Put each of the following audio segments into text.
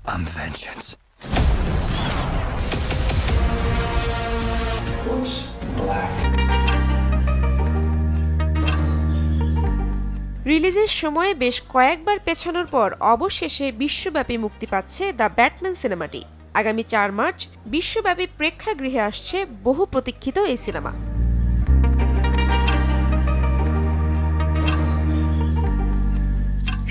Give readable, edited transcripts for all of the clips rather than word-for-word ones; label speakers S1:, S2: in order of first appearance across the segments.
S1: I'm vengeance.
S2: What's black?
S3: রিলিজের সময়ে বেশ কয়েকবার পেছানোর পর অবশেষে বিশ্বব্যাপী মুক্তি পাচ্ছে দ্য ব্যাটম্যান সিনেমাটি। আগামী 4 মার্চ বিশ্বব্যাপী প্রেক্ষাগৃহে আসছে বহু প্রতীক্ষিত এই সিনেমা।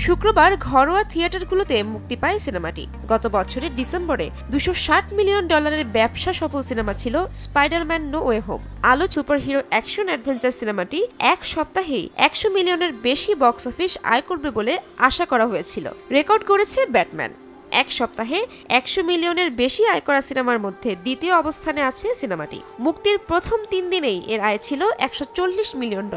S3: শুক্রবার ঘরোয়া থিয়েটারগুলোতে মুক্তি পায় সিনেমাটি। গত বছরের ডিসেম্বরে $260 মিলিয়ন ব্যবসা সফল সিনেমা ছিল স্পাইডারম্যান নো ওয়ে হোম। আলো সুপারহিরো অ্যাকশন অ্যাডভেঞ্চার সিনেমাটি এক সপ্তাহেই 100 মিলিয়নের বেশি বক্স অফিস আয় করবে বলে আশা করা হয়েছিল। রেকর্ড করেছে ব্যাটম্যান। এক সপ্তাহে 100 মিলিয়নের বেশি আয় করা সিনেমার মধ্যে দ্বিতীয় অবস্থানে আছে সিনেমাটি। মুক্তির প্রথম 3 দিনেই এর আয় ছিল $140 মিলিয়ন।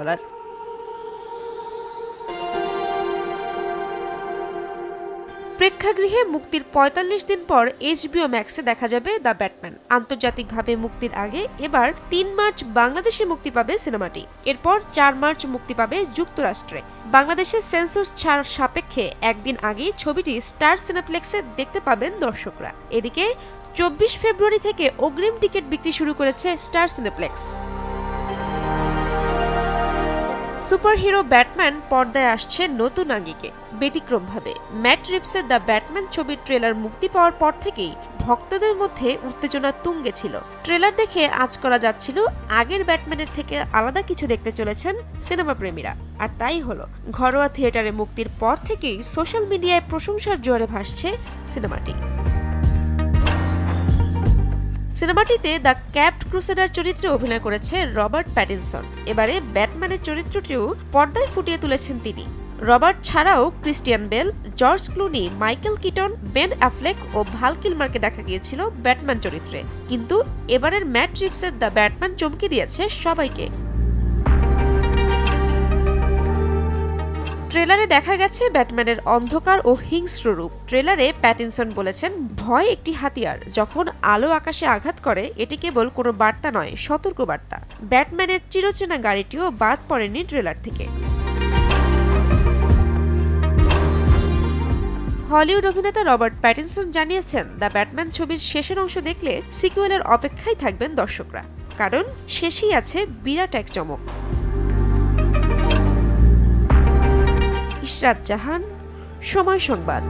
S3: প্রেক্ষাগৃহে মুক্তির 45 দিন পর HBO ম্যাক্সে দেখা যাবে দ্য ব্যাটম্যান। আন্তর্জাতিকভাবে মুক্তির আগে এবার 3 মার্চ বাংলাদেশে মুক্তি পাবে সিনেমাটি। এরপর 4 মার্চ মুক্তি পাবে যুক্তরাষ্ট্রে। বাংলাদেশের সেন্সর ছাড় সাপেক্ষে একদিন আগেই ছবিটি স্টার সিনেপ্লেক্সে দেখতে পাবেন দর্শকরা। এদিকে 24 ফেব্রুয়ারি থেকে অগ্রিম টিকিট বিক্রি শুরু করেছে স্টার সিনেপ্লেক্স। সুপারহিরো ব্যাটম্যান পর্দায় আসছে নতুন আঙ্গিকে, ব্যতিক্রমভাবে। ম্যাট রিভসের দ্য ব্যাটম্যান ছবির ট্রেলার মুক্তি পাওয়ার পর থেকেই ভক্তদের মধ্যে উত্তেজনা তুঙ্গে ছিল। ট্রেলার দেখে আঁচ করা যাচ্ছিল আগের ব্যাটম্যানের থেকে আলাদা কিছু দেখতে চলেছেন সিনেমা প্রেমীরা। আর তাই হলো, ঘরোয়া থিয়েটারে মুক্তির পর থেকেই সোশ্যাল মিডিয়ায় প্রশংসার জোয়ারে ভাসছে সিনেমাটি। সিনেমাটিতে দ্য ক্যাপ্ট ক্রুসেডার চরিত্রে অভিনয় করেছে রবার্ট প্যাটিনসন। এবারে ব্যাটম্যানের চরিত্রটিও পর্দায় ফুটিয়ে তুলেছেন তিনি। রবার্ট ছাড়াও Christian Bale, George Clooney, Michael Keaton, Ben Affleck ও ভাল কিলমারকে দেখা গিয়েছিল ব্যাটম্যান চরিত্রে। কিন্তু এবারের ম্যাট রিভসের দ্য ব্যাটম্যান চমকে দিয়েছে সবাইকে। ট্রেলারে দেখা গেছে ব্যাটম্যানের অন্ধকার ও হিংস্র রূপ। ট্রেলারে প্যাটিনসন বলেছেন, ভয় একটি হাতিয়ার, যখন আলো আকাশে আঘাত করে এটি কেবল কোনো বার্তা নয়, সতর্ক বার্তা। ব্যাটম্যানের চিরচেনা গাড়িটিও বাদ পড়েনি ট্রেলার থেকে। হলিউড অভিনেতা রবার্ট প্যাটিনসন জানিয়েছেন, দ্য ব্যাটম্যান ছবির শেষের অংশ দেখলে সিকুয়েলের অপেক্ষায় থাকবেন দর্শকরা, কারণ শেষেই আছে বিরাট এক চমক। ইশরাত জাহান, সময় সংবাদ।